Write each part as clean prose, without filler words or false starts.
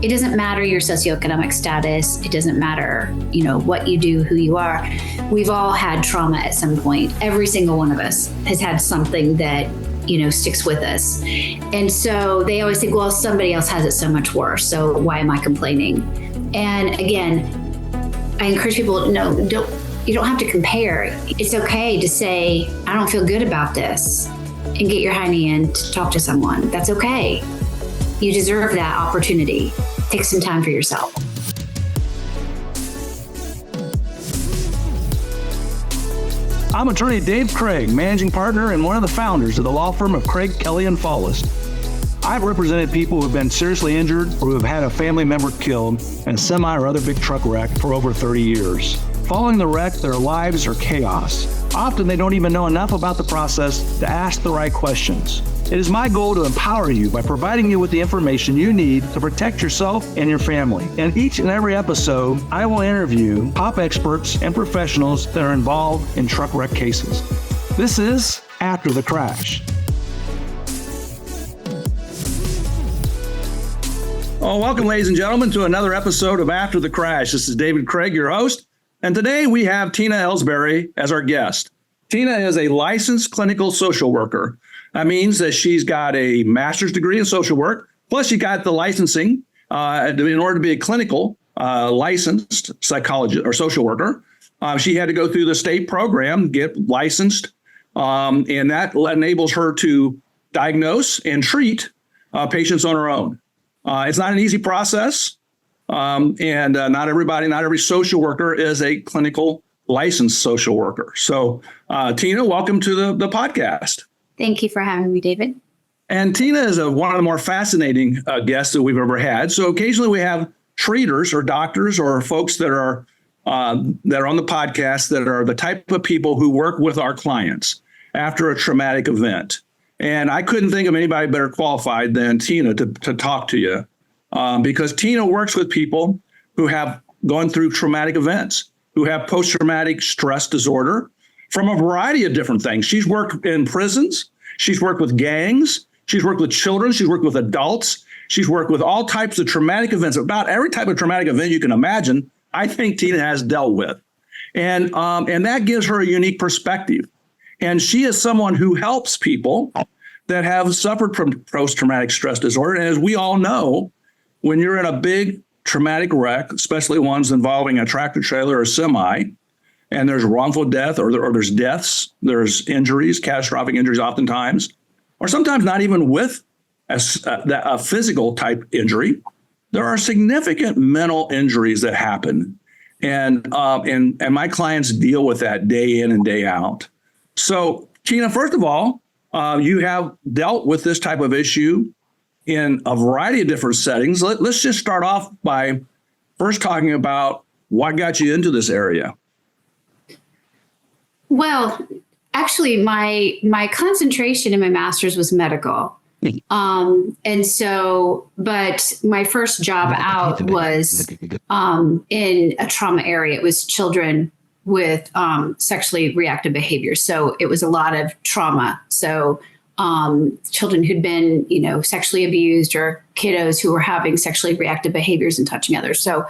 it doesn't matter your socioeconomic status. It doesn't matter, what you do, who you are. We've all had trauma at some point. Every single one of us has had something that, sticks with us. And so they always think, well, somebody else has it so much worse, so why am I complaining? And again, I encourage people, you don't have to compare. It's okay to say, I don't feel good about this, and get your hiney in to talk to someone. That's okay. You deserve that opportunity. Take some time for yourself. I'm attorney Dave Craig, managing partner and one of the founders of the law firm of Craig, Kelley Faultless. I've represented people who have been seriously injured or who have had a family member killed in a semi or other big truck wreck for over 30 years. Following the wreck, their lives are chaos. Often they don't even know enough about the process to ask the right questions. It is my goal to empower you by providing you with the information you need to protect yourself and your family. In each and every episode, I will interview top experts and professionals that are involved in truck wreck cases. This is After the Crash. Oh, welcome, ladies and gentlemen, to another episode of After the Crash. This is David Craig, your host, and today we have Tina Ellsbury as our guest. Tina is a licensed clinical social worker. That means that she's got a master's degree in social work, plus she got the licensing in order to be a clinical licensed psychologist or social worker. She had to go through the state program, get licensed, and that enables her to diagnose and treat patients on her own. It's not an easy process, and not every social worker is a clinical licensed social worker. So, Tina, welcome to the podcast. Thank you for having me, David. And Tina is one of the more fascinating guests that we've ever had. So occasionally we have treaters or doctors or folks that are on the podcast that are the type of people who work with our clients after a traumatic event. And I couldn't think of anybody better qualified than Tina to talk to you because Tina works with people who have gone through traumatic events, who have post-traumatic stress disorder, from a variety of different things. She's worked in prisons. She's worked with gangs. She's worked with children. She's worked with adults. She's worked with all types of traumatic events. About every type of traumatic event you can imagine, I think Tina has dealt with. And that gives her a unique perspective. And she is someone who helps people that have suffered from post-traumatic stress disorder. And as we all know, when you're in a big traumatic wreck, especially ones involving a tractor trailer or semi, and there's wrongful death or there's deaths, there's injuries, catastrophic injuries oftentimes, or sometimes not even with a physical type injury. There are significant mental injuries that happen. And my clients deal with that day in and day out. So, Tina, first of all, you have dealt with this type of issue in a variety of different settings. Let's just start off by first talking about what got you into this area. Well, actually, my concentration in my master's was medical. And so, but my first job out was in a trauma area. It was children with sexually reactive behaviors. So it was a lot of trauma. So children who'd been, sexually abused or kiddos who were having sexually reactive behaviors and touching others. So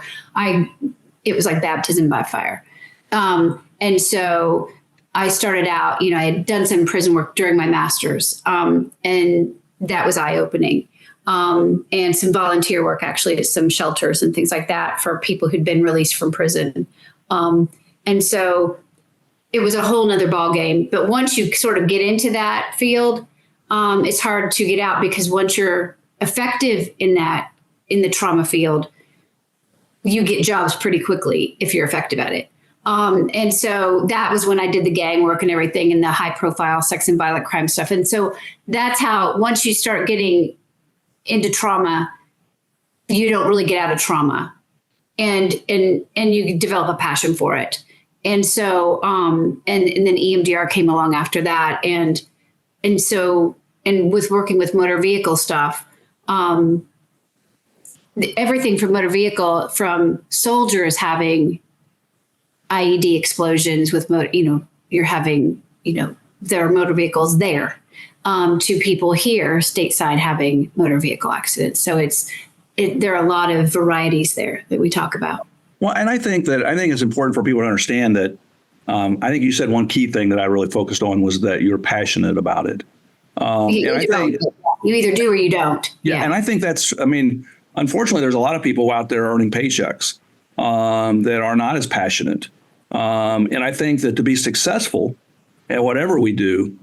it was like baptism by fire. And so I started out, I had done some prison work during my master's, and that was eye-opening. And some volunteer work, actually, at some shelters and things like that for people who'd been released from prison. And so it was a whole nother ballgame. But once you sort of get into that field, it's hard to get out because once you're effective in the trauma field, you get jobs pretty quickly if you're effective at it. And so that was when I did the gang work and everything and the high profile sex and violent crime stuff. And so that's how, once you start getting into trauma, you don't really get out of trauma and you develop a passion for it. And so, and then EMDR came along after that. And so, and with working with motor vehicle stuff, everything from motor vehicle, from soldiers having IED explosions with, you're having, there are motor vehicles there, to people here stateside having motor vehicle accidents. So it's there are a lot of varieties there that we talk about. Well, and I think it's important for people to understand that. I think you said one key thing that I really focused on was that you're passionate about it. You either do or you don't. Yeah. And I think unfortunately, there's a lot of people out there earning paychecks that are not as passionate. And I think that to be successful at whatever we do,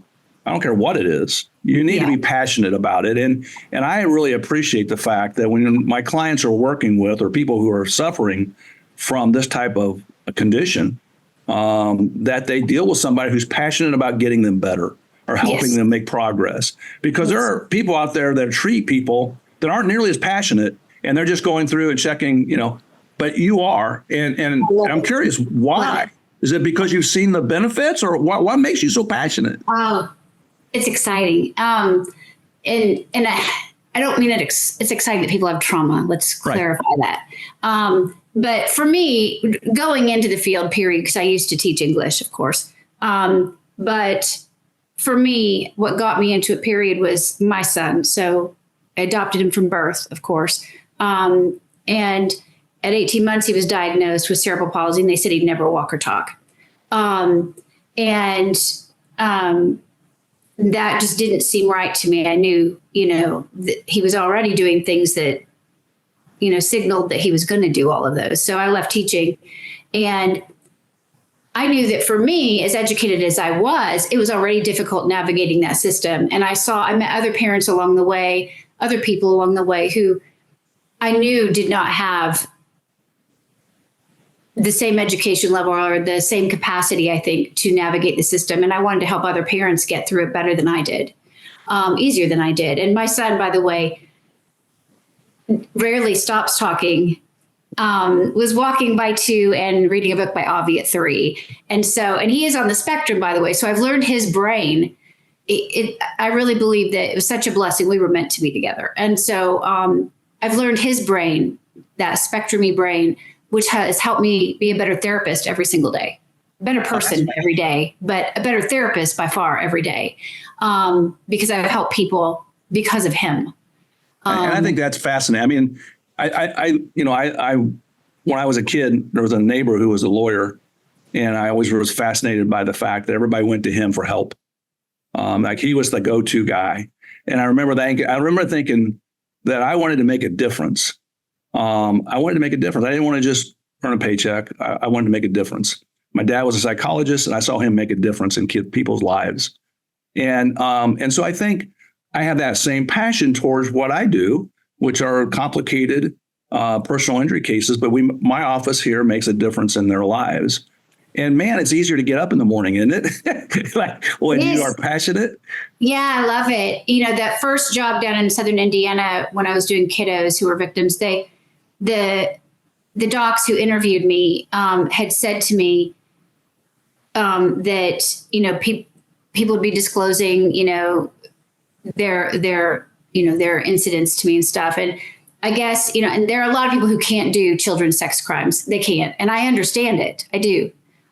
I don't care what it is, you need to be passionate about it. And I really appreciate the fact that when my clients are working with or people who are suffering from this type of a condition, that they deal with somebody who's passionate about getting them better or helping them make progress. Because there are people out there that treat people that aren't nearly as passionate, and they're just going through and checking, but you are. And I'm curious, why? Is it because you've seen the benefits, or what makes you so passionate? It's exciting. And I don't mean that it's exciting that people have trauma. Let's clarify that. But for me, going into the field, period, because I used to teach English, of course. But for me, what got me into it, period, was my son. So I adopted him from birth, of course. And at 18 months, he was diagnosed with cerebral palsy, and they said he'd never walk or talk. That just didn't seem right to me. I knew, that he was already doing things that, signaled that he was going to do all of those. So I left teaching, and I knew that for me, as educated as I was, it was already difficult navigating that system. And I met other parents along the way, other people along the way who I knew did not have the same education level or the same capacity, I think, to navigate the system. And I wanted to help other parents get through it better than I did, easier than I did. And my son, by the way, rarely stops talking, was walking by 2 and reading a book by Avi at 3. And he is on the spectrum, by the way. So I've learned his brain. I really believe that it was such a blessing. We were meant to be together. And so I've learned his brain, that spectrum-y brain, which has helped me be a better therapist every single day, better person every day, but a better therapist by far every day, because I've helped people because of him. And I think that's fascinating. I mean, I when I was a kid, there was a neighbor who was a lawyer, and I always was fascinated by the fact that everybody went to him for help. Like he was the go-to guy. And I remember thinking that I wanted to make a difference. I wanted to make a difference. I didn't want to just earn a paycheck. I wanted to make a difference. My dad was a psychologist, and I saw him make a difference in people's lives. And so I think I have that same passion towards what I do, which are complicated personal injury cases. But my office here makes a difference in their lives. And man, it's easier to get up in the morning, isn't it? Like when you are passionate. Yeah, I love it. That first job down in Southern Indiana, when I was doing kiddos who were victims, the docs who interviewed me had said to me that people would be disclosing their incidents to me and stuff. And I guess and there are a lot of people who can't do children's sex crimes. They can't, and I understand it. I do.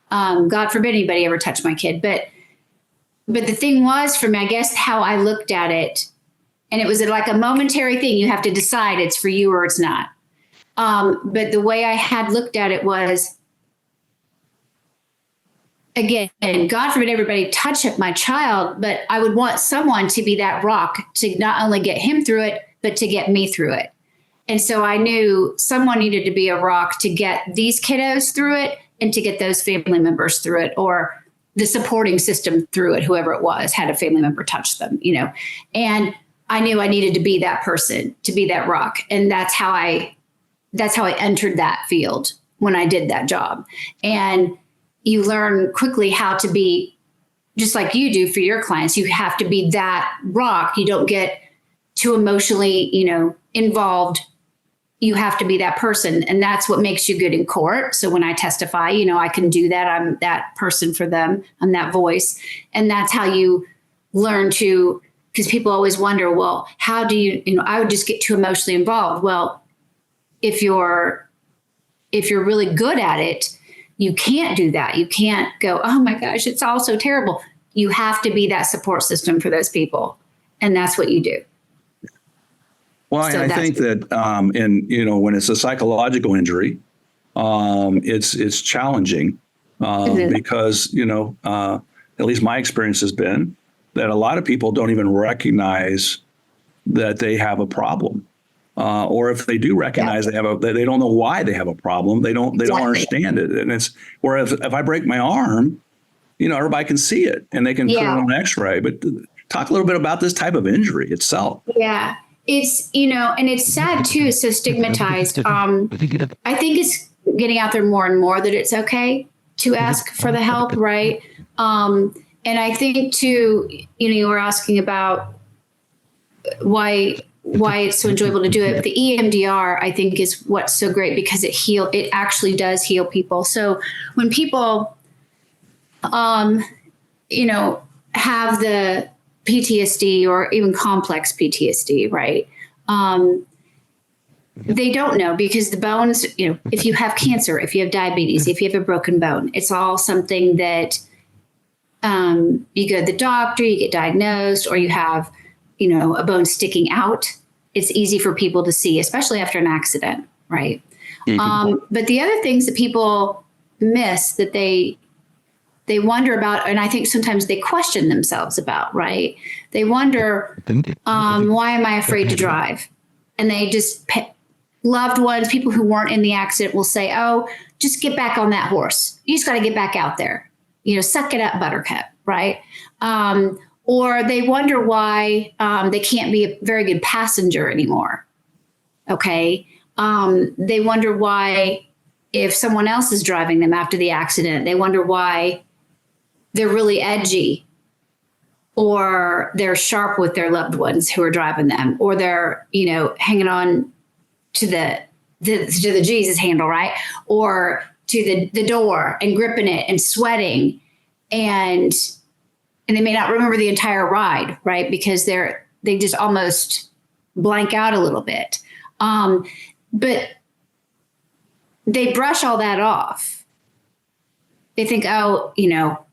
God forbid anybody ever touch my kid. But the thing was, for me, I guess how I looked at it, and it was like a momentary thing. You have to decide it's for you or it's not. But the way I had looked at it was, again, God forbid everybody touch my child, but I would want someone to be that rock to not only get him through it, but to get me through it. And so I knew someone needed to be a rock to get these kiddos through it and to get those family members through it, or the supporting system through it, whoever it was, had a family member touch them, and I knew I needed to be that person, to be that rock. And that's how I entered that field when I did that job. And you learn quickly how to be, just like you do for your clients, you have to be that rock. You don't get too emotionally, involved. You have to be that person. And that's what makes you good in court. So when I testify, I can do that. I'm that person for them. I'm that voice. And that's how you learn to, because people always wonder, well, how do you, I would just get too emotionally involved. Well, if you're really good at it, you can't do that. You can't go, oh my gosh, it's all so terrible. You have to be that support system for those people. And that's what you do. Well, So I think that, when it's a psychological injury, it's challenging because, at least my experience has been that a lot of people don't even recognize that they have a problem. Or if they do recognize they don't know why they have a problem. They don't understand it. And it's whereas if I break my arm, everybody can see it and they can put it on an x-ray. But talk a little bit about this type of injury itself. Yeah. It's, and it's sad too. It's so stigmatized. I think it's getting out there more and more that it's okay to ask for the help. Right. And I think too, you were asking about why it's so enjoyable to do it. But the EMDR, I think, is what's so great because it actually does heal people. So when people, have the PTSD or even complex PTSD, right? They don't know because the bones, if you have cancer, if you have diabetes, if you have a broken bone, it's all something that you go to the doctor, you get diagnosed, or you have, a bone sticking out. It's easy for people to see, especially after an accident, right? But the other things that people miss that they wonder about, and I think sometimes they question themselves about, right? They wonder, why am I afraid to drive? And they just, loved ones, people who weren't in the accident will say, oh, just get back on that horse. You just got to get back out there. Suck it up, buttercup, right? Or they wonder why they can't be a very good passenger anymore. Okay. They wonder why, if someone else is driving them after the accident, they wonder why they're really edgy or they're sharp with their loved ones who are driving them, or they're, hanging on to the Jesus handle, right? Or to the door and gripping it and sweating, and they may not remember the entire ride, right? Because they just almost blank out a little bit. But they brush all that off. They think, oh,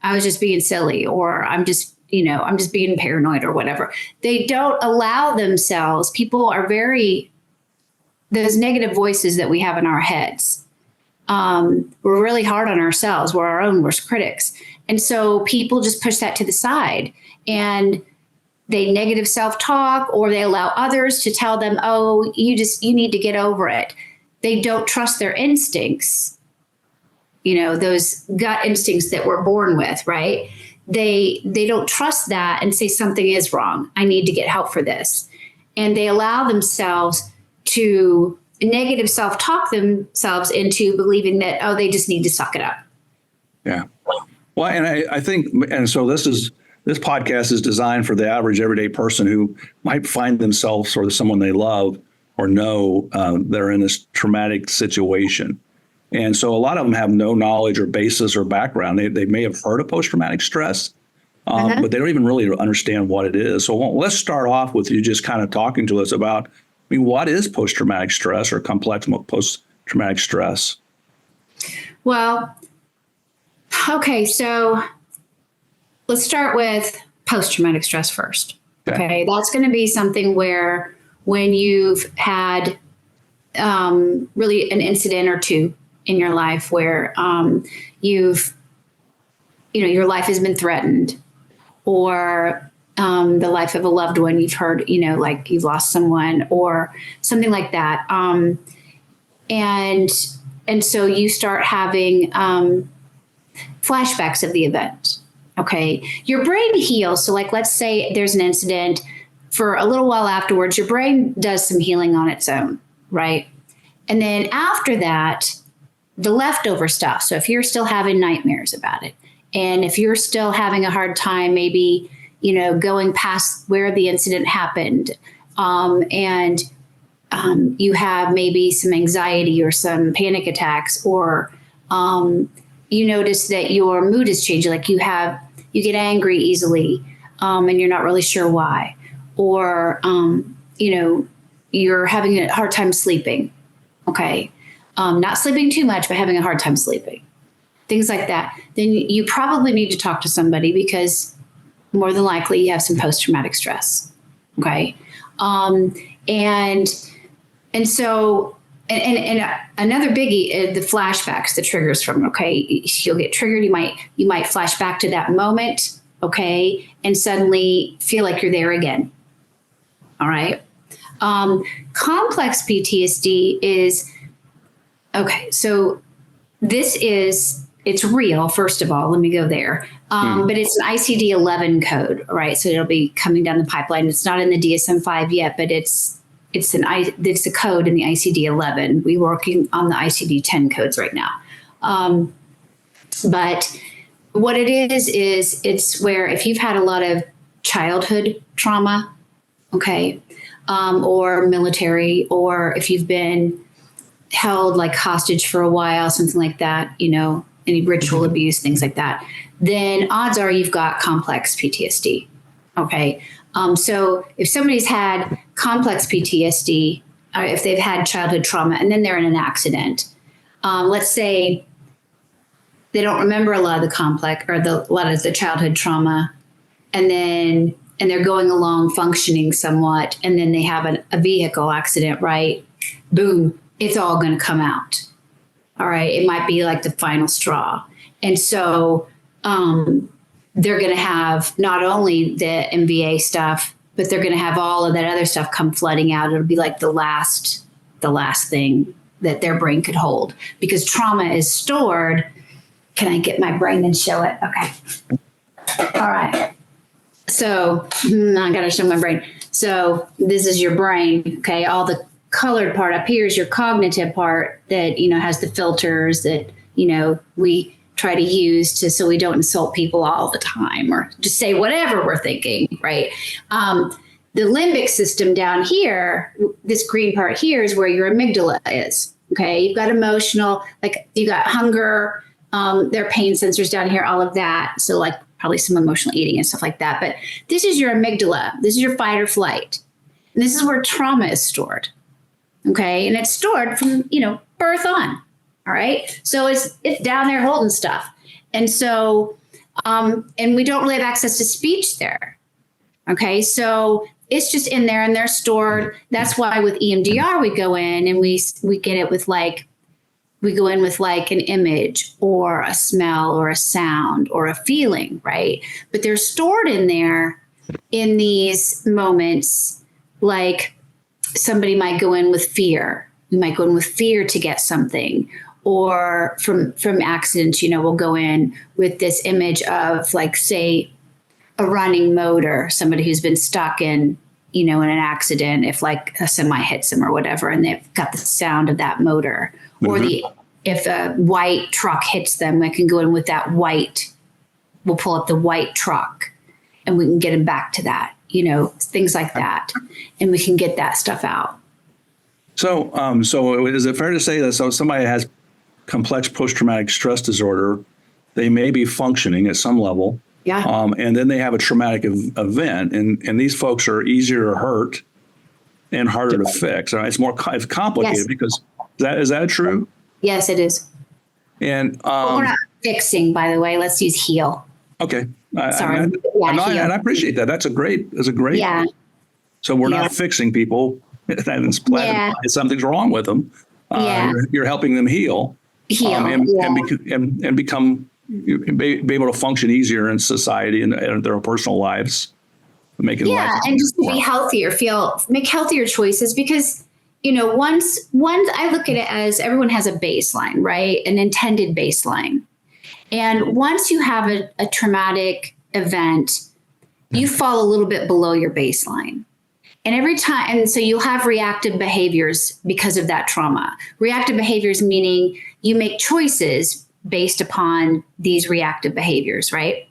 I was just being silly, or I'm just being paranoid or whatever. They don't allow themselves. People are those negative voices that we have in our heads. We're really hard on ourselves. We're our own worst critics. And so people just push that to the side and they negative self-talk, or they allow others to tell them, oh, you need to get over it. They don't trust their instincts, those gut instincts that we're born with, right? They don't trust that and say something is wrong. I need to get help for this. And they allow themselves to negative self-talk themselves into believing that, oh, they just need to suck it up. Yeah. Well, and I think, and so this podcast is designed for the average everyday person who might find themselves or someone they love or know they're in this traumatic situation. And so a lot of them have no knowledge or basis or background. They may have heard of post-traumatic stress, but they don't even really understand what it is. So let's start off with you just kind of talking to us about, what is post-traumatic stress or complex post-traumatic stress? Well, okay, so let's start with post-traumatic stress first. Okay, that's going to be something where when you've had really an incident or two in your life where your life has been threatened, or the life of a loved one you've heard, like you've lost someone or something like that. And so you start having flashbacks of the event. Okay. Your brain heals. So like, let's say there's an incident, for a little while afterwards, your brain does some healing on its own. Right. And then after that, the leftover stuff. So if you're still having nightmares about it, and if you're still having a hard time, maybe, going past where the incident happened, and you have maybe some anxiety or some panic attacks, or you notice that your mood is changing, like you get angry easily, and you're not really sure why, or you're having a hard time sleeping. Okay, not sleeping too much, but having a hard time sleeping, things like that. Then you probably need to talk to somebody, because more than likely you have some post-traumatic stress. Okay. And so, and another biggie, the flashbacks, the triggers from, okay, you'll get triggered. You might flash back to that moment. Okay. And suddenly feel like you're there again. All right. Complex PTSD is, okay. So it's real. First of all, let me go there. But it's an ICD-11 code, right? So it'll be coming down the pipeline. It's not in the DSM-5 yet, but it's a code in the ICD-11. We're working on the ICD-10 codes right now. But what it is it's where if you've had a lot of childhood trauma, okay, or military, or if you've been held like hostage for a while, something like that, any ritual abuse, things like that, then odds are you've got complex PTSD. Okay. So if somebody's had complex PTSD, or if they've had childhood trauma and then they're in an accident, let's say they don't remember a lot of the complex or a lot of the childhood trauma, and they're going along functioning somewhat, and then they have a vehicle accident, right? Boom, it's all going to come out. All right. It might be like the final straw. And so they're going to have not only the MVA stuff, but they're going to have all of that other stuff come flooding out. It'll be like the last thing that their brain could hold, because trauma is stored. Can I get my brain and show it? Okay. All right. So I got to show my brain. So this is your brain. Okay. All the colored part up here is your cognitive part that, has the filters that, we try to use so we don't insult people all the time or just say whatever we're thinking, right? The limbic system down here, this green part here, is where your amygdala is. Okay. You've got emotional, like you got hunger, there are pain sensors down here, all of that. So like probably some emotional eating and stuff like that. But this is your amygdala. This is your fight or flight. And this is where trauma is stored. Okay. And it's stored from, birth on. All right. So it's down there holding stuff. And so, and we don't really have access to speech there. Okay. So it's just in there and they're stored. That's why with EMDR, we go in and we get it with we go in with like an image or a smell or a sound or a feeling, right? But they're stored in there in these moments. Like somebody might go in with fear. We might go in with fear to get something, or from accidents, we'll go in with this image of like, say, a running motor, somebody who's been stuck in an accident, if like a semi hits them or whatever, and they've got the sound of that motor, or if a white truck hits them, we can go in with that white, we'll pull up the white truck and we can get them back to that, things like that. And we can get that stuff out. So is it fair to say that somebody has complex post-traumatic stress disorder, they may be functioning at some level. Yeah. And then they have a traumatic event, and these folks are easier to hurt and harder to fix. It's more complicated. Yes. Because is that true? Yes, it is. And we're not fixing, by the way. Let's use heal. Okay. Sorry. And I appreciate that. That's a great. Yeah. So we're not fixing people. Something's wrong with them. You're helping them heal. And become be able to function easier in society and their personal lives, making life and just to be healthier, make healthier choices, because once I look at it as everyone has a baseline, right? An intended baseline. And once you have a traumatic event, you fall a little bit below your baseline. And every time, and so you'll have reactive behaviors because of that trauma. Reactive behaviors meaning you make choices based upon these reactive behaviors, right?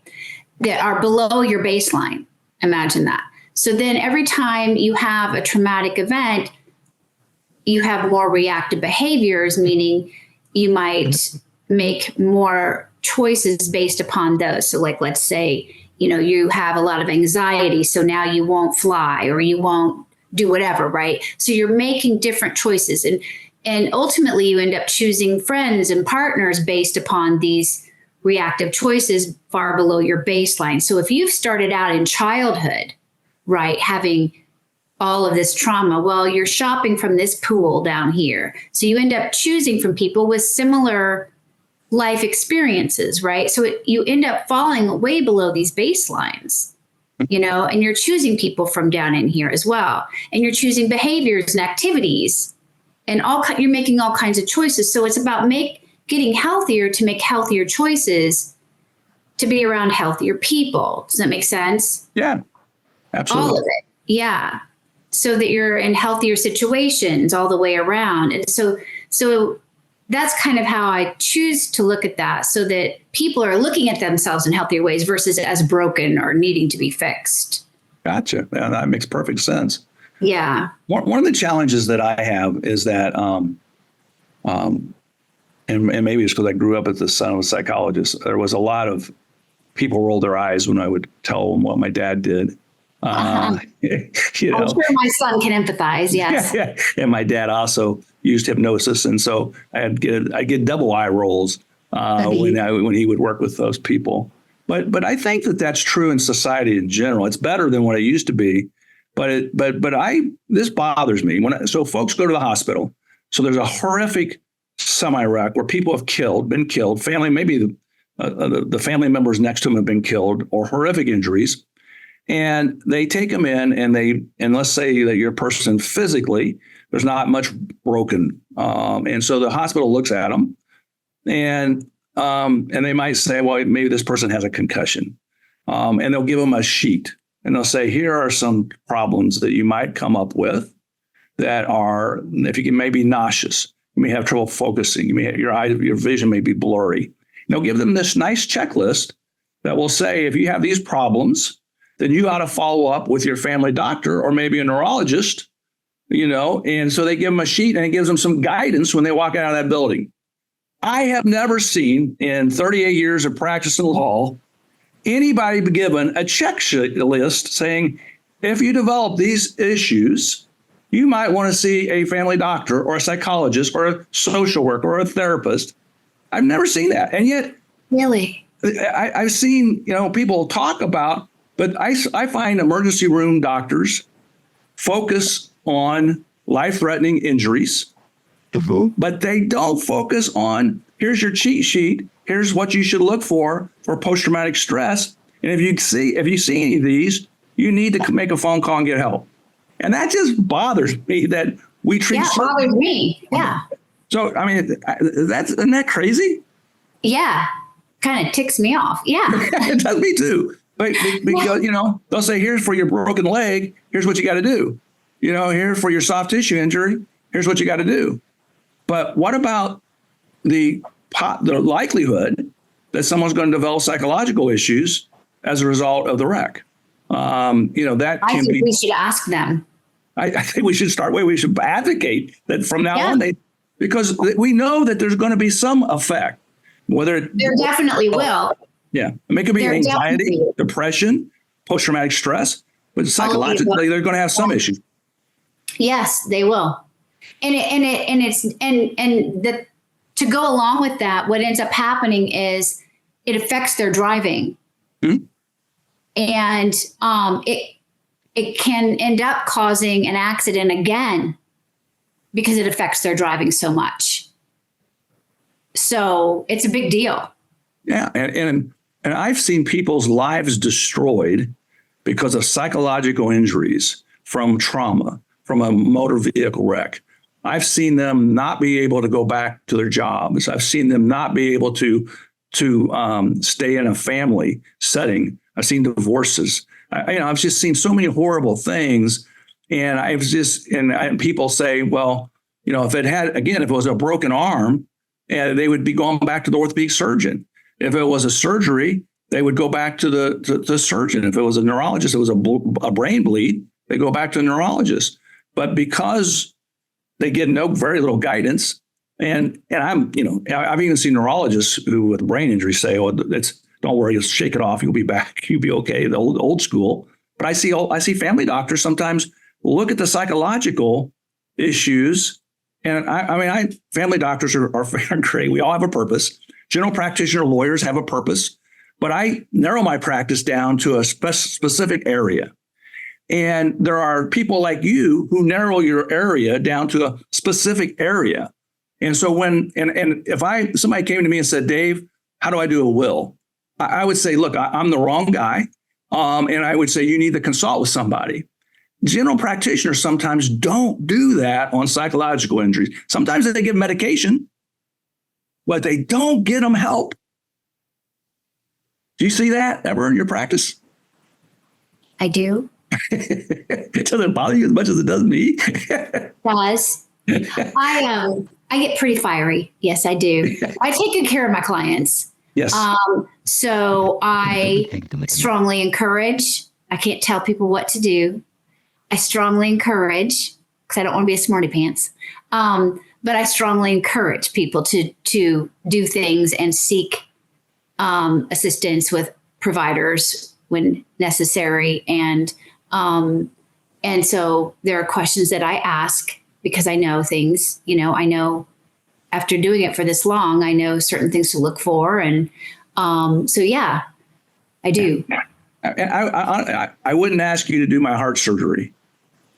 That are below your baseline. Imagine that. So then every time you have a traumatic event, you have more reactive behaviors, meaning you might make more choices based upon those. So like, let's say, you have a lot of anxiety, so now you won't fly or you won't do whatever, right? So you're making different choices. And ultimately you end up choosing friends and partners based upon these reactive choices far below your baseline. So if you've started out in childhood, right, having all of this trauma. Well, you're shopping from this pool down here. So you end up choosing from people with similar life experiences, right? So you end up falling way below these baselines, and you're choosing people from down in here as well. And you're choosing behaviors and activities and you're making all kinds of choices. So it's about getting healthier to make healthier choices to be around healthier people. Does that make sense? Yeah, absolutely. All of it. Yeah. So that you're in healthier situations all the way around. And so that's kind of how I choose to look at that, so that people are looking at themselves in healthier ways versus as broken or needing to be fixed. Gotcha. Yeah, that makes perfect sense. Yeah. One of the challenges that I have is that, and maybe it's because I grew up as the son of a psychologist, there was a lot of people rolled their eyes when I would tell them what my dad did. I'm sure my son can empathize. Yes. Yeah. And my dad also used hypnosis, and so I get double eye rolls when he would work with those people. But I think that that's true in society in general. It's better than what it used to be. But this bothers me so folks go to the hospital. So there's a horrific semi-wreck where people have been killed. Family, maybe the family members next to them have been killed, or horrific injuries. And they take them in, and let's say that your person physically, there's not much broken. And so the hospital looks at them and they might say, well, maybe this person has a concussion. And they'll give them a sheet and they'll say, here are some problems that you might come up with that are, if you can, maybe nauseous, you may have trouble focusing. Your vision may be blurry. And they'll give them this nice checklist that will say, if you have these problems, then you ought to follow up with your family doctor or maybe a neurologist, and so they give them a sheet and it gives them some guidance when they walk out of that building. I have never seen in 38 years of practicing law anybody be given a checklist saying, if you develop these issues, you might want to see a family doctor or a psychologist or a social worker or a therapist. I've never seen that. And yet, really, I've seen, people talk about, but I find emergency room doctors focus on life-threatening injuries, but they don't focus on, here's your cheat sheet, here's what you should look for post-traumatic stress. And if you see any of these, you need to make a phone call and get help. And that just bothers me that we treat. Yeah, it bothers me. Yeah. So, I mean, isn't that crazy? Yeah. Kind of ticks me off. Yeah. It does me too. But because, they'll say, here's for your broken leg, here's what you got to do. Here for your soft tissue injury, here's what you got to do. But what about the likelihood that someone's going to develop psychological issues as a result of the wreck? That can be. We should ask them. I think we should we should advocate that from now on, because we know that there's going to be some effect. There definitely will. Yeah. It could be anxiety, depression, post-traumatic stress, but psychologically, they're going to have some issue. Yes, they will. To go along with that, what ends up happening is it affects their driving. Mm-hmm. And it can end up causing an accident again because it affects their driving so much. So it's a big deal. Yeah. And I've seen people's lives destroyed because of psychological injuries from trauma, from a motor vehicle wreck. I've seen them not be able to go back to their jobs. I've seen them not be able to stay in a family setting. I've seen divorces. I've just seen so many horrible things. And and people say, well, if it was a broken arm, they would be going back to the orthopedic surgeon. If it was a surgery, they would go back to the surgeon. If it was a neurologist, it was a brain bleed, they go back to the neurologist. But because they get very little guidance, and I've even seen neurologists who with brain injury say, "Oh, don't worry, just shake it off. You'll be back. You'll be okay." The old school. But I see family doctors sometimes look at the psychological issues, and family doctors are great. We all have a purpose. General practitioner lawyers have a purpose, but I narrow my practice down to a specific area. And there are people like you who narrow your area down to a specific area. And so when, and if somebody came to me and said, Dave, how do I do a will? I would say, look, I'm the wrong guy. And I would say, you need to consult with somebody. General practitioners sometimes don't do that on psychological injuries. Sometimes they give medication, but they don't get them help. Do you see that ever in your practice? I do. It doesn't bother you as much as it does me. It does. I get pretty fiery. Yes, I do. I take good care of my clients. Yes. So I strongly encourage. I can't tell people what to do. I strongly encourage, because I don't want to be a smarty pants. But I strongly encourage people to do things and seek assistance with providers when necessary. And so there are questions that I ask because I know things, I know after doing it for this long, I know certain things to look for. And so, yeah, I do. I wouldn't ask you to do my heart surgery.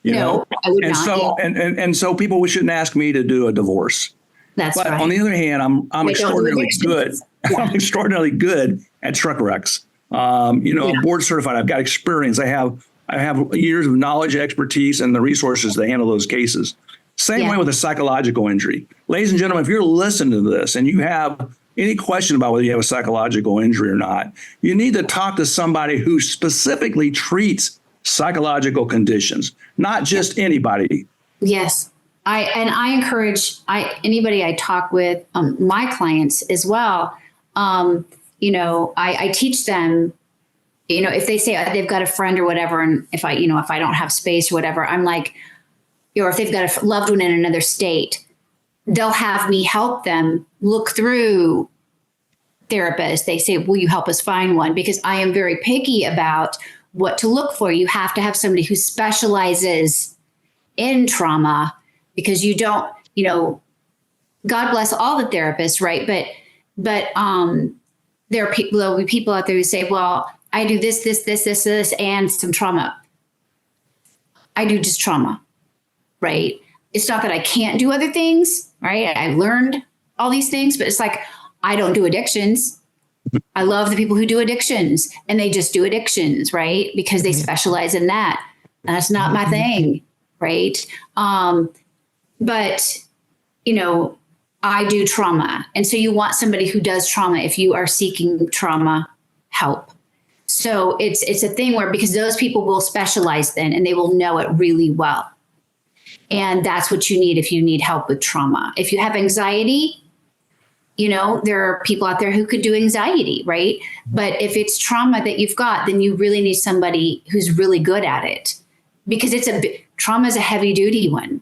No, I would and not. So, and so people shouldn't ask me to do a divorce. That's but right. On the other hand, I'm extraordinarily good. Yeah. I'm extraordinarily good at truck wrecks. Board certified. I've got experience. I have years of knowledge, expertise, and the resources to handle those cases. Same way with a psychological injury. Ladies and gentlemen, if you're listening to this and you have any question about whether you have a psychological injury or not, you need to talk to somebody who specifically treats psychological conditions, not just anybody. Yes. I encourage anybody I talk with, my clients as well. I teach them, if they say they've got a friend or whatever, and if I don't have space or whatever, I'm like, or if they've got a loved one in another state, they'll have me help them look through therapists. They say, will you help us find one? Because I am very picky about what to look for. You have to have somebody who specializes in trauma, because you don't, God bless all the therapists, right? But there'll be people out there who say, well, I do this, and some trauma. I do just trauma, right? It's not that I can't do other things, right? I learned all these things, but it's like, I don't do addictions. I love the people who do addictions, and they just do addictions, right? Because they specialize in that. That's not my thing, right? But, I do trauma. And so you want somebody who does trauma if you are seeking trauma help. So it's a thing where, because those people will specialize then and they will know it really well. And that's what you need if you need help with trauma. If you have anxiety, there are people out there who could do anxiety, right? But if it's trauma that you've got, then you really need somebody who's really good at it, because trauma is a heavy duty one.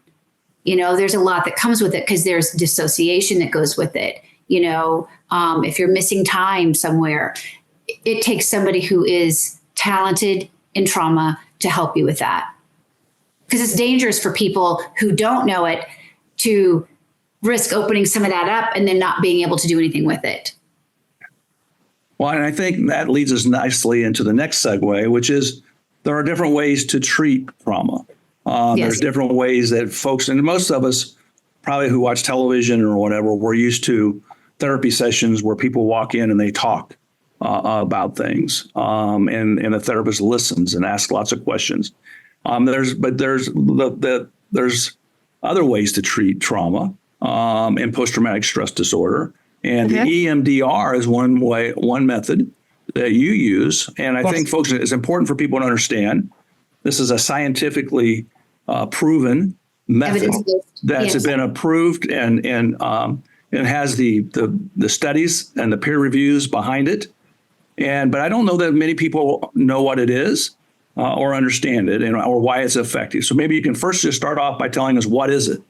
There's a lot that comes with it, because there's dissociation that goes with it. If you're missing time somewhere, it takes somebody who is talented in trauma to help you with that. Because it's dangerous for people who don't know it to risk opening some of that up and then not being able to do anything with it. Well, and I think that leads us nicely into the next segue, which is there are different ways to treat trauma. Yes. There's different ways that folks, and most of us probably who watch television or whatever, we're used to therapy sessions where people walk in and they talk about things, and the therapist listens and asks lots of questions. There's other ways to treat trauma and post-traumatic stress disorder, and the EMDR is one method that you use. And I think, folks, it's important for people to understand this is a scientifically proven method that's been approved and has the studies and the peer reviews behind it. But I don't know that many people know what it is or understand it or why it's effective. So maybe you can first just start off by telling us, what is it?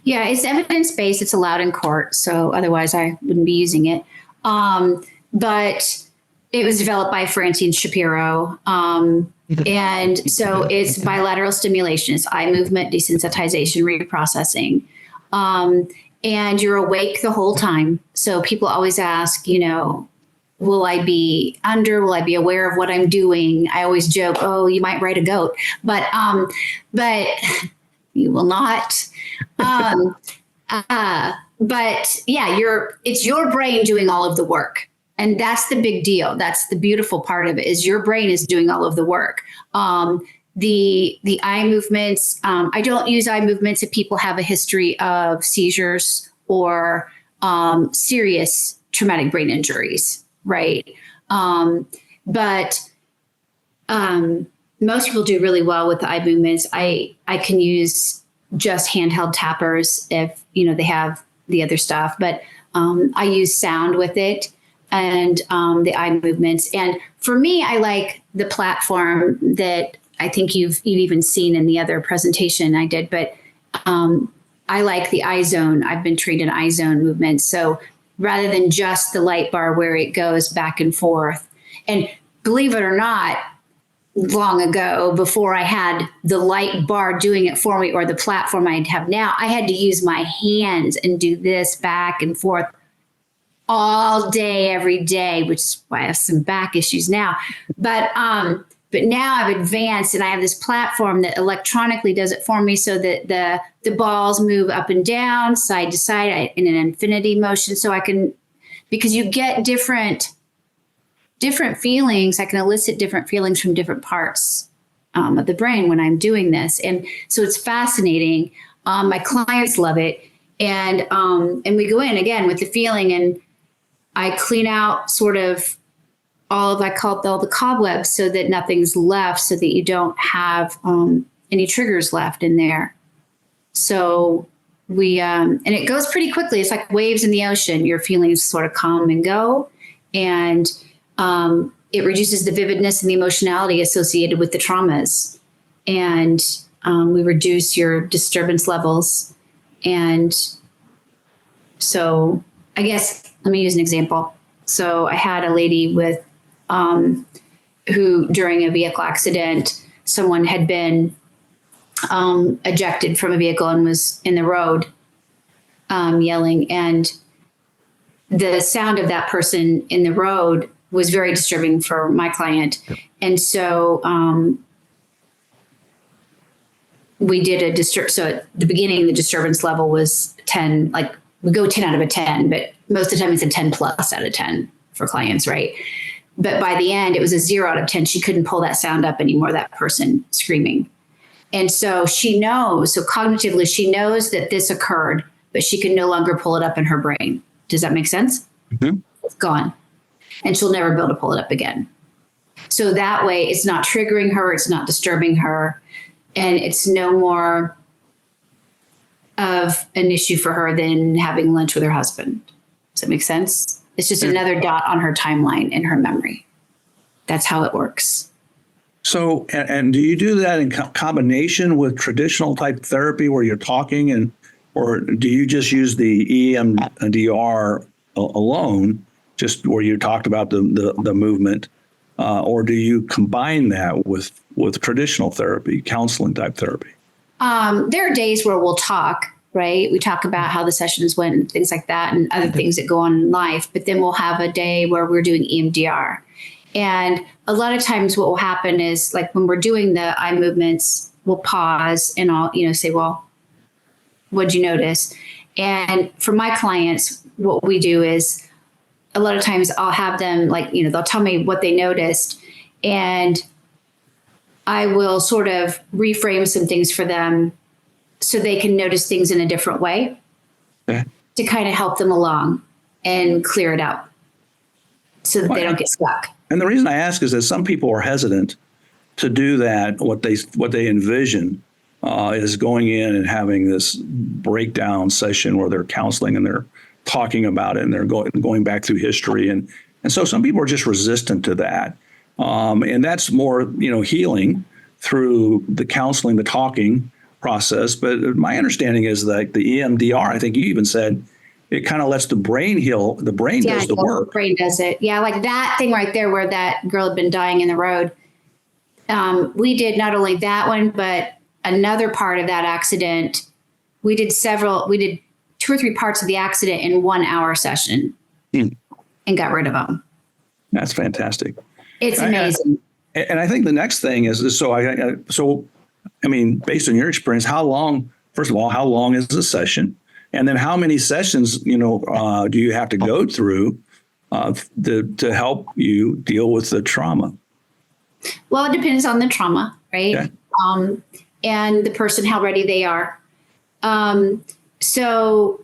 Yeah, it's evidence-based. It's allowed in court. So otherwise I wouldn't be using it. But it was developed by Francine Shapiro. And so it's bilateral stimulation. It's eye movement, desensitization, reprocessing. And you're awake the whole time. So people always ask, will I be under? Will I be aware of what I'm doing? I always joke, oh, you might ride a goat, but you will not. But yeah, it's your brain doing all of the work. And that's the big deal. That's the beautiful part of it, is your brain is doing all of the work. The eye movements, I don't use eye movements if people have a history of seizures or serious traumatic brain injuries, right? But most people do really well with the eye movements. I can use just handheld tappers if, they have the other stuff, but I use sound with it and the eye movements. And for me, I like the platform that I think you've even seen in the other presentation I did, but I like the eye zone. I've been trained in eye zone movements. So rather than just the light bar where it goes back and forth, and believe it or not, long ago, before I had the light bar doing it for me or the platform I have now, I had to use my hands and do this back and forth all day, every day, which is why I have some back issues now. But now I've advanced and I have this platform that electronically does it for me so that the balls move up and down, side to side in an infinity motion. So I can, because you get different feelings, I can elicit different feelings from different parts of the brain when I'm doing this. And so it's fascinating. My clients love it. And we go in again with the feeling, and I clean out sort of all the cobwebs so that nothing's left, so that you don't have any triggers left in there. So we, and it goes pretty quickly. It's like waves in the ocean. Your feelings sort of come and go. And it reduces the vividness and the emotionality associated with the traumas. And we reduce your disturbance levels. And so I guess, let me use an example. So I had a lady with, who during a vehicle accident, someone had been ejected from a vehicle and was in the road yelling. And the sound of that person in the road was very disturbing for my client. And so we did so at the beginning, the disturbance level was 10, like we go 10 out of 10, but most of the time it's a 10 plus out of 10 for clients, right? But by the end, it was a 0 out of 10. She couldn't pull that sound up anymore, that person screaming. And so she knows, so cognitively, she knows that this occurred, but she can no longer pull it up in her brain. Does that make sense? Mm-hmm. It's gone. And she'll never be able to pull it up again. So that way it's not triggering her, it's not disturbing her, and it's no more of an issue for her than having lunch with her husband. Does that make sense? It's just another dot on her timeline in her memory. That's how it works. So, and do you do that in combination with traditional type therapy where you're talking, or do you just use the EMDR alone, just where you talked about the movement, or do you combine that with traditional therapy, counseling type therapy? There are days where we'll talk, right? We talk about how the sessions went and things like that and other things that go on in life. But then we'll have a day where we're doing EMDR. And a lot of times what will happen is, like when we're doing the eye movements, we'll pause and I'll, say, well, what'd you notice? And for my clients, what we do is a lot of times I'll have them they'll tell me what they noticed, and I will sort of reframe some things for them so they can notice things in a different way to kind of help them along and clear it out so that they don't get stuck. And the reason I ask is that some people are hesitant to do that. What they envision is going in and having this breakdown session where they're counseling and they're talking about it and they're going back through history. And so some people are just resistant to that. And that's more, healing through the counseling, the talking process. But my understanding is that the EMDR, I think you even said, it kind of lets the brain heal. The brain does the work. The brain does it. Yeah, like that thing right there where that girl had been dying in the road. We did not only that one, but another part of that accident. We did 2 or 3 parts of the accident in 1 hour session and got rid of them. That's fantastic. It's amazing. And I think the next thing is so I mean, based on your experience, first of all, how long is a session? And then how many sessions, do you have to go through to help you deal with the trauma? Well, it depends on the trauma, right? Okay. And the person, how ready they are. So,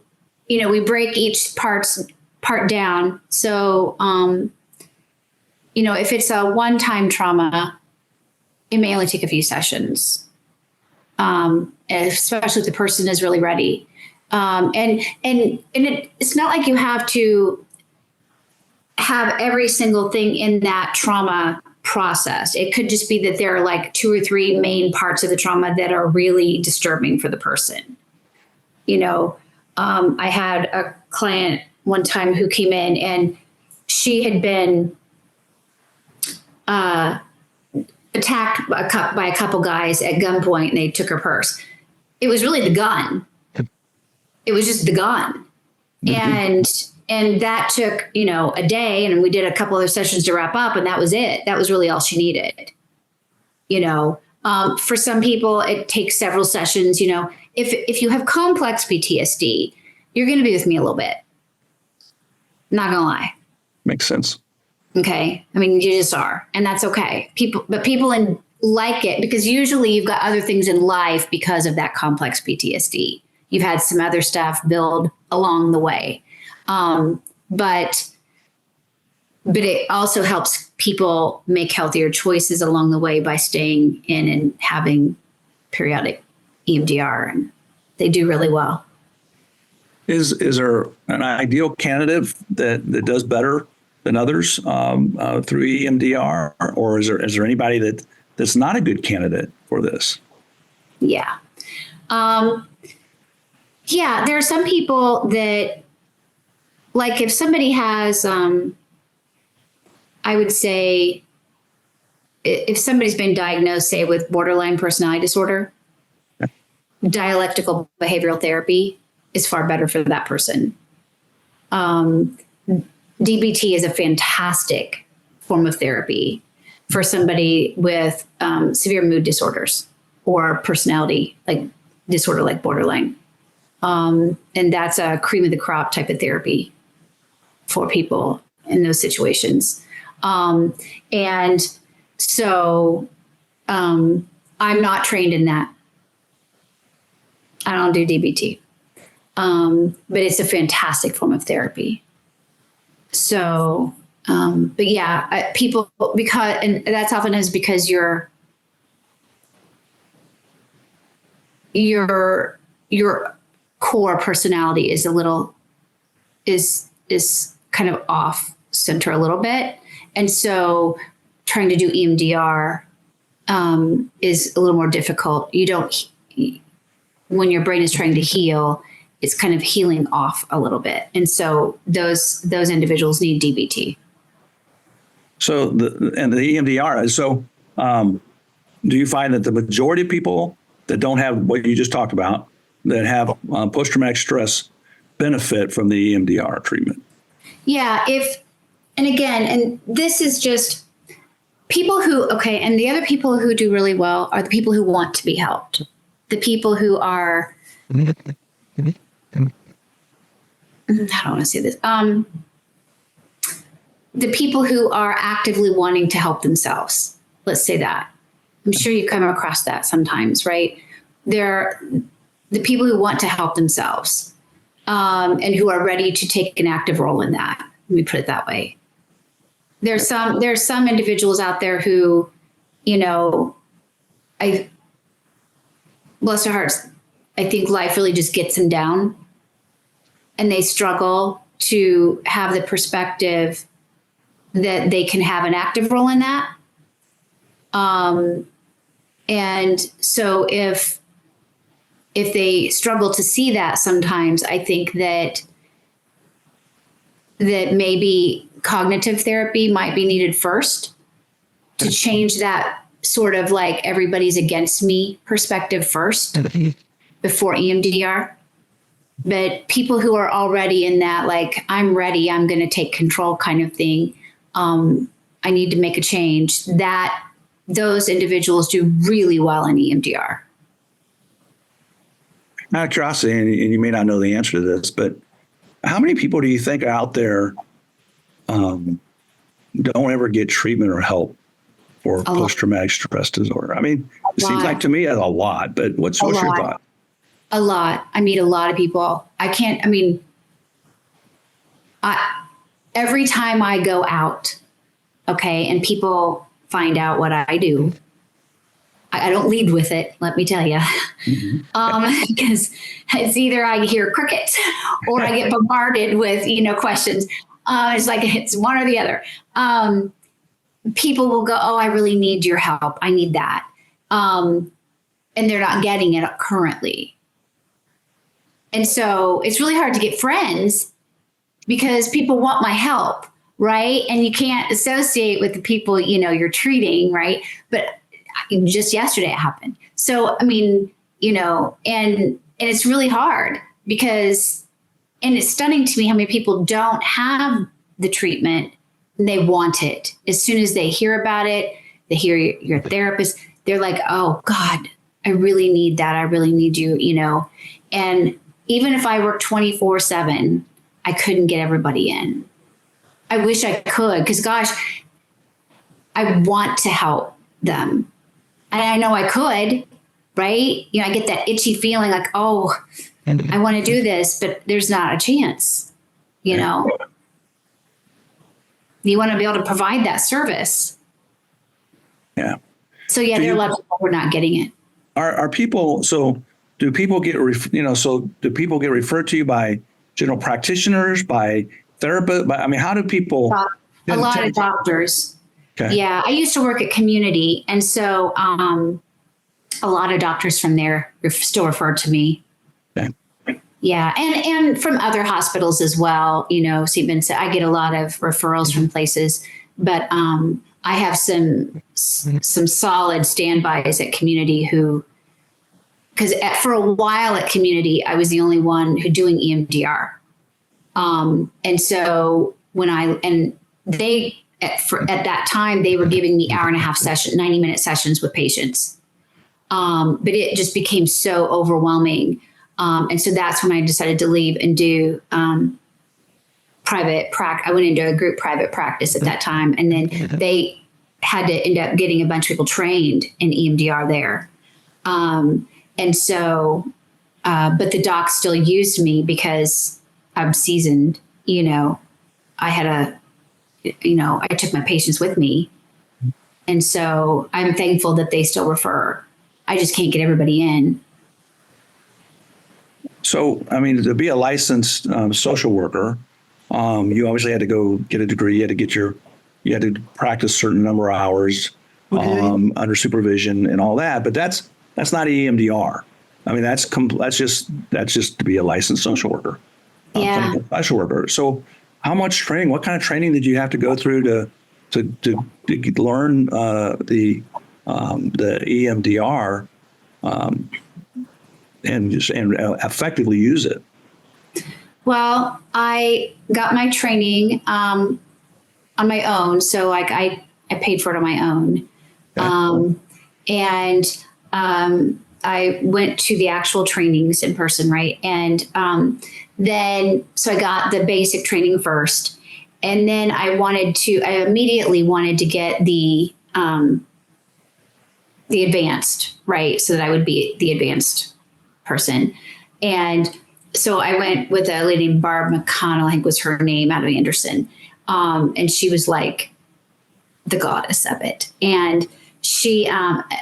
we break each part down. So, if it's a one-time trauma, it may only take a few sessions, especially if the person is really ready. It's not like you have to have every single thing in that trauma process. It could just be that there are like 2 or 3 main parts of the trauma that are really disturbing for the person. I had a client one time who came in and she had been attacked by a couple guys at gunpoint, and they took her purse. It was really the gun. It was just the gun. And that took, a day, and we did a couple other sessions to wrap up, and that was it. That was really all she needed. For some people, it takes several sessions. If you have complex PTSD, you're going to be with me a little bit. Not going to lie. Makes sense. Okay. I mean, you just are, and that's okay. People like it because usually you've got other things in life because of that complex PTSD. You've had some other stuff build along the way. But it also helps people make healthier choices along the way by staying in and having periodic EMDR, and they do really well. Is there an ideal candidate that does better than others through EMDR, or is there anybody that's not a good candidate for this? Yeah. There are some people that, like, if somebody has, I would say, if somebody's been diagnosed, say, with borderline personality disorder, dialectical behavioral therapy is far better for that person. DBT is a fantastic form of therapy for somebody with severe mood disorders or personality disorder like borderline. And that's a cream of the crop type of therapy for people in those situations. And so I'm not trained in that. I don't do DBT. But it's a fantastic form of therapy. So, but yeah, people, and that's often is because your core personality is is kind of off center a little bit. And so trying to do EMDR, is a little more difficult. When your brain is trying to heal, it's kind of healing off a little bit. And so those individuals need DBT. So the EMDR, do you find that the majority of people that don't have what you just talked about, that have post-traumatic stress, benefit from the EMDR treatment? Yeah. And this is just people and the other people who do really well are the people who want to be helped. The people who are, I don't want to say this. The people who are actively wanting to help themselves. Let's say that. I'm sure you come across that sometimes, right? They're the people who want to help themselves, and who are ready to take an active role in that. Let me put it that way. There's some individuals out there who, bless their hearts, I think life really just gets them down, and they struggle to have the perspective that they can have an active role in that. And so if they struggle to see that sometimes, I think that maybe cognitive therapy might be needed first to change that sort of like everybody's against me perspective first before EMDR. But people who are already in that, like, I'm ready, I'm going to take control kind of thing, I need to make a change, that those individuals do really well in EMDR. Out of curiosity, and you may not know the answer to this, but how many people do you think are out there don't ever get treatment or help for post-traumatic stress disorder? I mean, it seems like to me a lot, but what's your thought? A lot. I meet a lot of people. Every time I go out, okay, and people find out what I do, I don't lead with it, let me tell you. Because it's either I hear crickets or I get bombarded with, questions. It's like it's one or the other. People will go, oh, I really need your help. I need that. And they're not getting it currently. And so it's really hard to get friends because people want my help, right? And you can't associate with the people, you're treating, right? But just yesterday it happened. So, and it's really hard because, and it's stunning to me how many people don't have the treatment and they want it. As soon as they hear about it, they hear your therapist, they're like, oh God, I really need that. I really need you, and even if I work 24/7, I couldn't get everybody in. I wish I could, because gosh, I want to help them. And I know I could, right? I get that itchy feeling like, oh, I want to do this, but there's not a chance, You want to be able to provide that service. Yeah. So there are a lot of people who are not getting it. Are people, so do people get, do people get referred to you by general practitioners, by therapists? How do people? A lot of doctors. Okay. Yeah, I used to work at Community, and so a lot of doctors from there still refer to me. Okay. Yeah, and from other hospitals as well. Siemens. I get a lot of referrals from places, but I have some solid standbys at Community because for a while at Community, I was the only one who doing EMDR, and so they. At that time, they were giving me 90-minute sessions with patients. But it just became so overwhelming. And so that's when I decided to leave and do private practice. I went into a group private practice at that time. And then they had to end up getting a bunch of people trained in EMDR there. And so, but the doc still used me because I'm seasoned. I took my patients with me. And so I'm thankful that they still refer. I just can't get everybody in. So, to be a licensed social worker, you obviously had to go get a degree. You had to practice a certain number of hours under supervision and all that. But that's not EMDR. That's just to be a licensed social worker, clinical social worker. So, how much training? What kind of training did you have to go through to learn the EMDR and effectively use it? Well, I got my training on my own, so I paid for it on my own, and I went to the actual trainings in person, right? And so I got the basic training first, and then I immediately wanted to get the advanced, right? So that I would be the advanced person. And so I went with a lady named Barb McConnell, I think was her name, out of Anderson. And she was like the goddess of it. And she,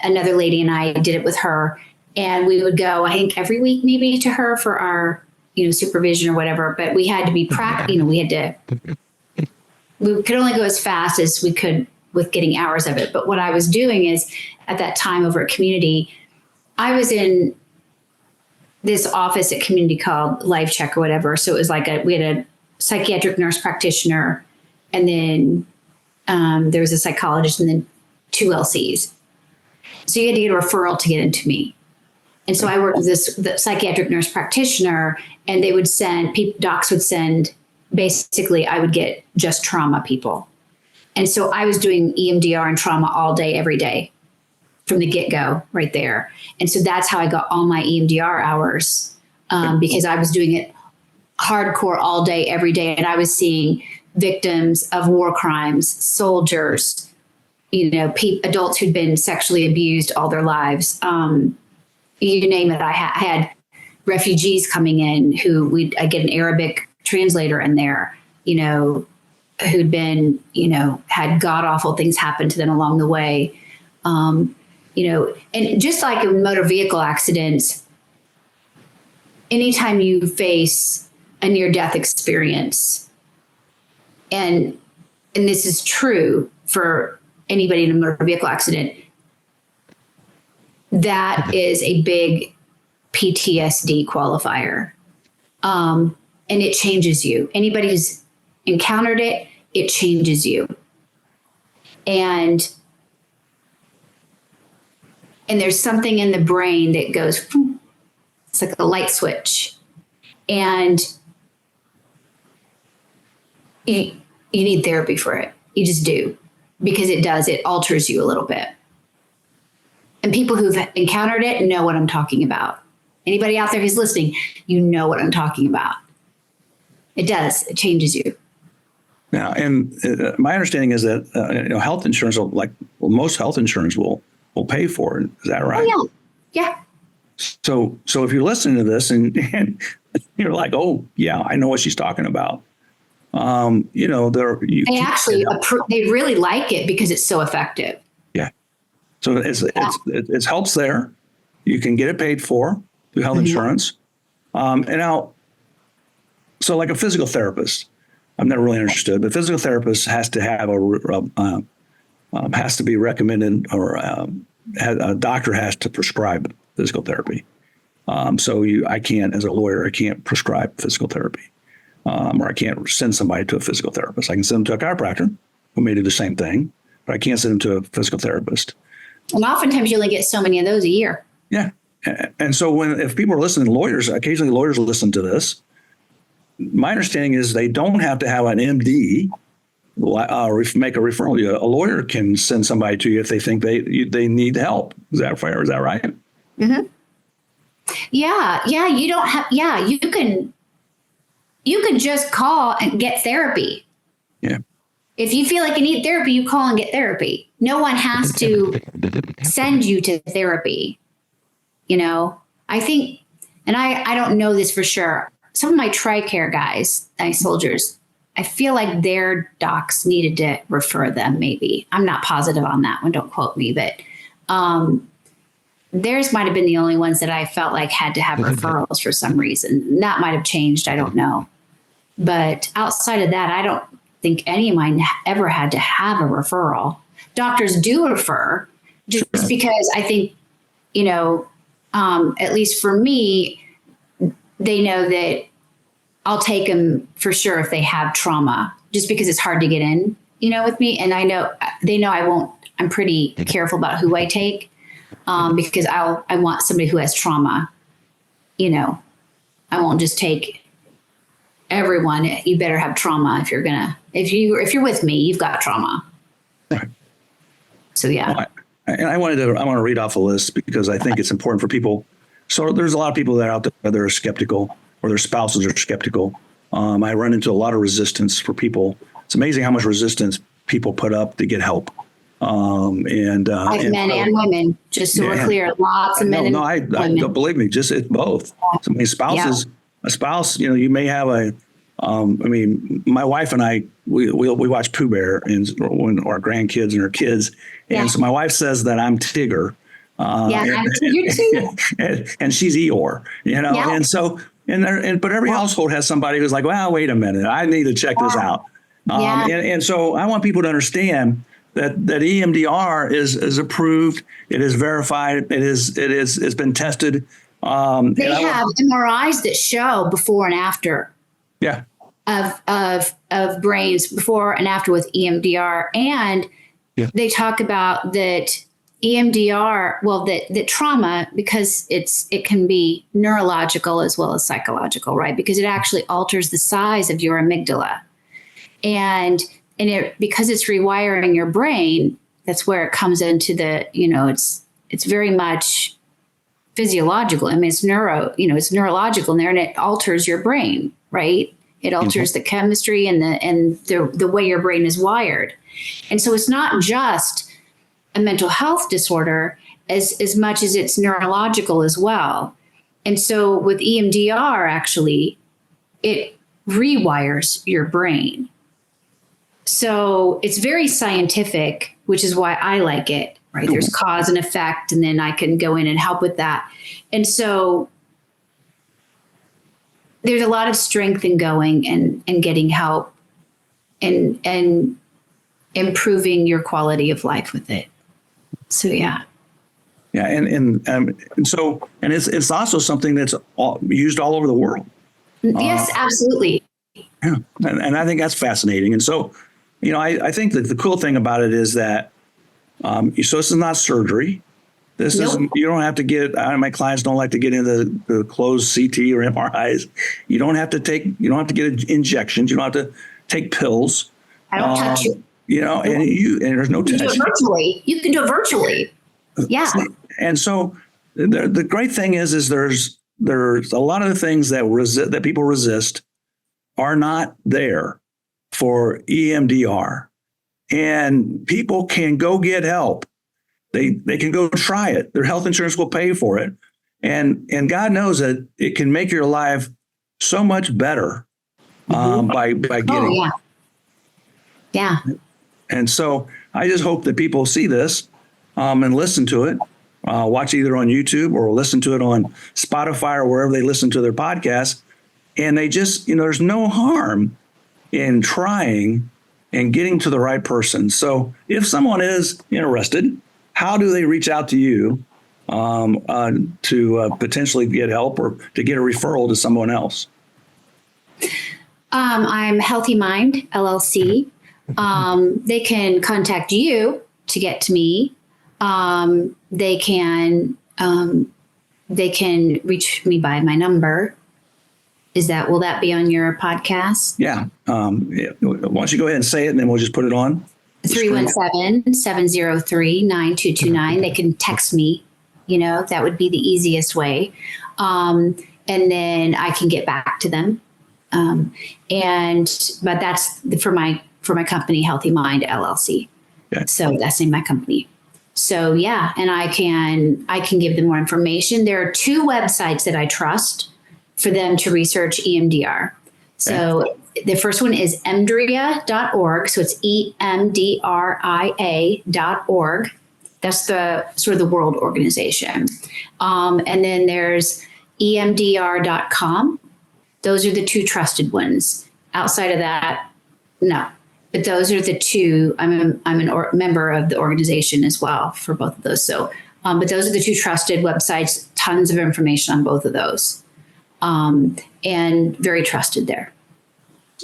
another lady and I did it with her, and we would go, I think every week maybe to her for our, supervision or whatever, but we had to be we could only go as fast as we could with getting hours of it. But what I was doing is at that time over at Community, I was in this office at Community called Life Check or whatever. So it was like we had a psychiatric nurse practitioner, and then there was a psychologist, and then 2 LCs. So you had to get a referral to get into me. And so I worked with the psychiatric nurse practitioner, and they would docs would send, basically I would get just trauma people. And so I was doing EMDR and trauma all day, every day from the get-go right there. And so that's how I got all my EMDR hours, because I was doing it hardcore all day, every day. And I was seeing victims of war crimes, soldiers, adults who'd been sexually abused all their lives. You name it. I had refugees coming in I get an Arabic translator in there, who'd been, had god awful things happen to them along the way. And just like in motor vehicle accidents, anytime you face a near-death experience, and this is true for anybody in a motor vehicle accident, that is a big PTSD qualifier. And it changes you. Anybody who's encountered it, it changes you. And there's something in the brain that goes, it's like a light switch. And you need therapy for it. You just do, because it alters you a little bit. And people who've encountered it know what I'm talking about. Anybody out there who's listening, you know what I'm talking about. It does. It changes you. Now, and my understanding is that health insurance, most health insurance will pay for it. Is that right? Oh, yeah. So if you're listening to this and you're like, oh yeah, I know what she's talking about. They really like it because it's so effective. Yeah. So it helps there. You can get it paid for through health insurance. And now, so like a physical therapist, I've never really understood, but physical therapist has to have has to be recommended, or a doctor has to prescribe physical therapy. I can't, as a lawyer, I can't prescribe physical therapy, or I can't send somebody to a physical therapist. I can send them to a chiropractor who may do the same thing, but I can't send them to a physical therapist. And oftentimes you only get so many of those a year. Yeah. And so if people are listening, occasionally lawyers listen to this. My understanding is they don't have to have an MD make a referral. A lawyer can send somebody to you if they think they need help. Is that fair? Is that right? Mm-hmm. Yeah. You don't have. Yeah, you can just call and get therapy. Yeah. If you feel like you need therapy, you call and get therapy. No one has to send you to therapy. I think, and I don't know this for sure, some of my TRICARE guys, my soldiers, I feel like their docs needed to refer them, maybe. I'm not positive on that one. Don't quote me, but theirs might have been the only ones that I felt like had to have referrals for some reason. That might have changed. I don't know. But outside of that, I don't think any of mine ever had to have a referral. Doctors do refer, just because I think, at least for me, they know that I'll take them for sure if they have trauma, just because it's hard to get in, with me. And they know I won't, I'm pretty careful about who I take, because I want somebody who has trauma. I won't just take everyone. You better have trauma if you're with me, you've got trauma. Right. So, yeah. Well, and I want to read off a list because I think it's important for people. So there's a lot of people that are out there that are skeptical, or their spouses are skeptical. I run into a lot of resistance for people. It's amazing how much resistance people put up to get help. Men and women, just so we're clear, lots of men and women. I don't believe me, it's both. So many spouses, a spouse, you may have my wife and I, we watch Pooh Bear and our grandkids and our kids. And so my wife says that I'm Tigger. I'm Tigger too. And she's Eeyore, and so, but every household has somebody who's like, well, wait a minute, I need to check this out. And so I want people to understand that EMDR is approved. It is verified. It's been tested. They have MRIs that show before and after. Yeah. Of brains before and after with EMDR. And they talk about that EMDR, that trauma, because it can be neurological as well as psychological, right? Because it actually alters the size of your amygdala. And because it's rewiring your brain, that's where it comes into the, it's very much physiological. I mean, it's it's neurological in there, and it alters your brain, right? It alters the chemistry and the way your brain is wired. And so it's not just a mental health disorder as much as it's neurological as well. And so with EMDR, actually, it rewires your brain. So it's very scientific, which is why I like it, right? There's cause and effect, and then I can go in and help with that. And so there's a lot of strength in going and getting help and improving your quality of life with it. So, yeah. Yeah. And it's also something that's used all over the world. Yes, absolutely. Yeah. And I think that's fascinating. And so, I think that the cool thing about it is that, so this is not surgery. This isn't, you don't have to get, my clients don't like to get into the closed CT or MRIs. You don't have to get injections. You don't have to take pills. I don't touch you. And there's no touch. You can do it virtually. Yeah. And so the great thing is there's a lot of the things that people resist are not there for EMDR, and people can go get help. They can go try it. Their health insurance will pay for it. And God knows that it can make your life so much better by getting. Oh, yeah. Yeah. And so I just hope that people see this and listen to it, watch either on YouTube or listen to it on Spotify or wherever they listen to their podcasts. And they just, there's no harm in trying and getting to the right person. So if someone is interested, how do they reach out to you to potentially get help or to get a referral to someone else? I'm Healthy Mind LLC. They can contact you to get to me. They can reach me by my number. Will that be on your podcast? Yeah. Why don't you go ahead and say it, and then we'll just put it on. 317-703-9229. They can text me, that would be the easiest way. And then I can get back to them. But that's for my company, Healthy Mind LLC. Okay. So that's in my company. So yeah, and I can give them more information. There are 2 websites that I trust for them to research EMDR. So the first one is emdria.org. So it's EMDRIA.org. That's the sort of the world organization. And then there's EMDR.com. Those are the 2 trusted ones. Outside of that, no. But those are the 2. I'm a member of the organization as well for both of those. So, but those are the 2 trusted websites. Tons of information on both of those, and very trusted there.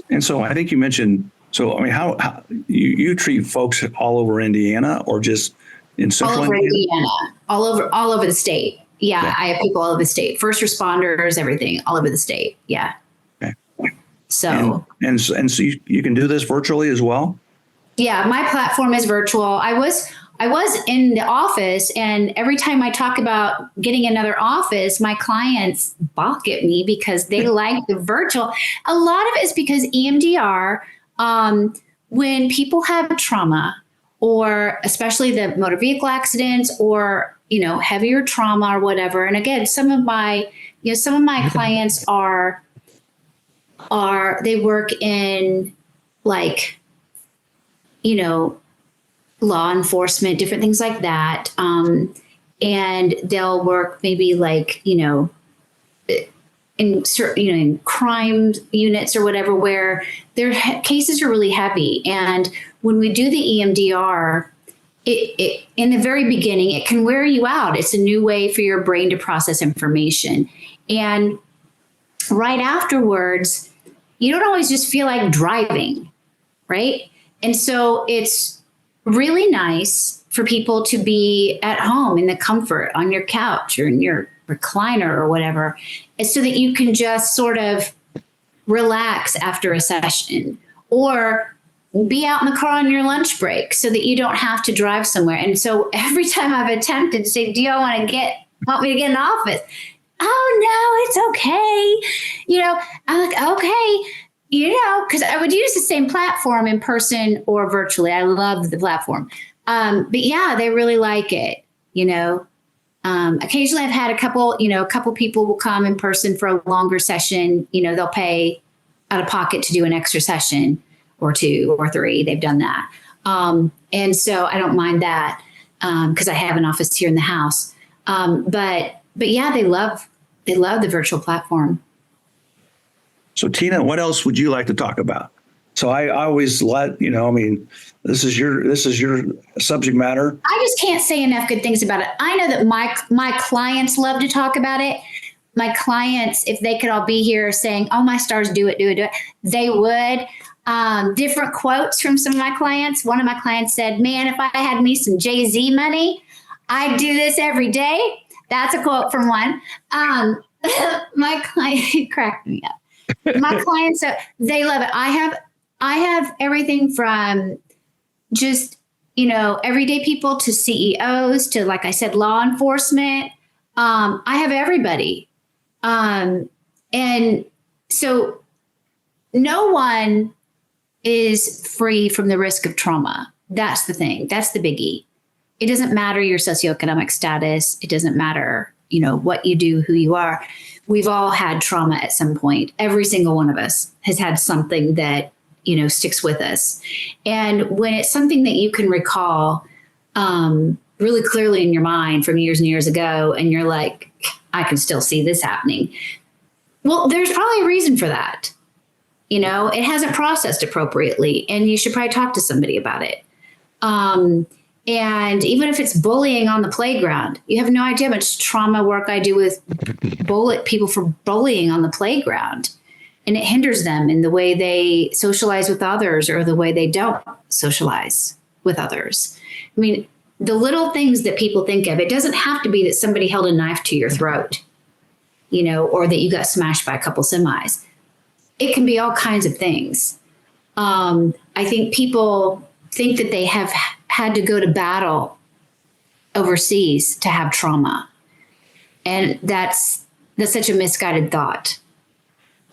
And so I think you mentioned. So I mean, how you treat folks all over Indiana, or just in central all over Indiana, all over the state. Yeah, okay. I have people all over the state. First responders, everything, all over the state. Yeah. Okay. So and so you can do this virtually as well? Yeah, my platform is virtual. I was in the office, and every time I talk about getting another office, my clients balk at me because they like the virtual. A lot of it is because EMDR, when people have trauma, or especially the motor vehicle accidents, or heavier trauma or whatever. And again, some of my clients they work in law enforcement, different things like that. And they'll work maybe in certain, in crime units or whatever, where their cases are really heavy. And when we do the EMDR, it in the very beginning, it can wear you out. It's a new way for your brain to process information. And right afterwards, you don't always just feel like driving, right? And so it's really nice for people to be at home in the comfort on your couch or in your recliner or whatever, and so that you can just sort of relax after a session. Or be out in the car on your lunch break so that you don't have to drive somewhere. And so every time I've attempted to say, do y'all want me to get in the office? Oh, no, it's okay. I'm like, okay, because I would use the same platform in person or virtually. I love the platform. But yeah, they really like it. Occasionally I've had a couple people will come in person for a longer session. They'll pay out of pocket to do an extra session or 2 or 3. They've done that. And so I don't mind that because I have an office here in the house. But yeah, they love the virtual platform. So Tina, what else would you like to talk about? So I always this is your subject matter. I just can't say enough good things about it. I know that my clients love to talk about it. My clients, if they could all be here saying, oh, my stars, do it, they would. Different quotes from some of my clients. One of my clients said, man, if I had me some Jay-Z money, I'd do this every day. That's a quote from one. My client cracked me up. My clients, they love it. I have everything from just, everyday people to CEOs to, like I said, law enforcement. I have everybody. And so no one is free from the risk of trauma. That's the thing. That's the biggie. It doesn't matter your socioeconomic status. It doesn't matter, what you do, who you are. We've all had trauma at some point. Every single one of us has had something that, sticks with us. And when it's something that you can recall really clearly in your mind from years and years ago, and you're like, I can still see this happening. Well, there's probably a reason for that. It hasn't processed appropriately, and you should probably talk to somebody about it. And even if it's bullying on the playground, you have no idea how much trauma work I do with people for bullying on the playground. And it hinders them in the way they socialize with others or the way they don't socialize with others. I mean, the little things that people think of, it doesn't have to be that somebody held a knife to your throat, or that you got smashed by a couple semis. It can be all kinds of things. I think people think that they have had to go to battle overseas to have trauma. And that's such a misguided thought.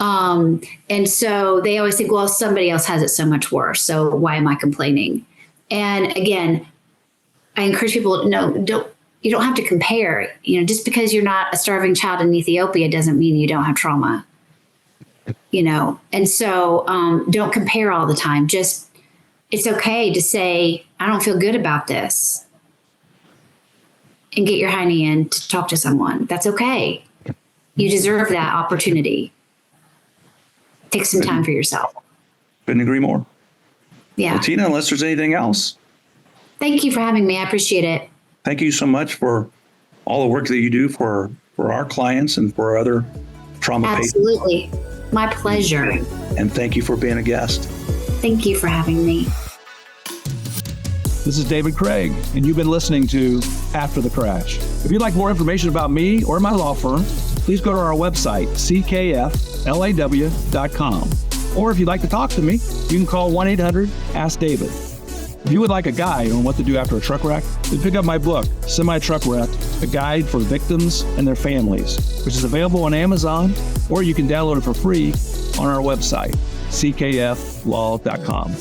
And so they always think, well, somebody else has it so much worse, so why am I complaining? And again, I encourage people, you don't have to compare. Just because you're not a starving child in Ethiopia doesn't mean you don't have trauma. And so don't compare all the time. Just, it's okay to say, I don't feel good about this, and get your hiney in to talk to someone. That's okay. You deserve that opportunity. Take some time for yourself. Couldn't agree more. Yeah. Well, Tina, unless there's anything else. Thank you for having me. I appreciate it. Thank you so much for all the work that you do for our clients and for other trauma patients. Absolutely. My pleasure. And thank you for being a guest. Thank you for having me. This is David Craig, and you've been listening to After the Crash. If you'd like more information about me or my law firm, please go to our website, ckflaw.com. Or if you'd like to talk to me, you can call 1-800-ASK-DAVID. If you would like a guide on what to do after a truck wreck, then pick up my book, Semi-Truck Wreck, a guide for victims and their families, which is available on Amazon, or you can download it for free on our website, ckflaw.com.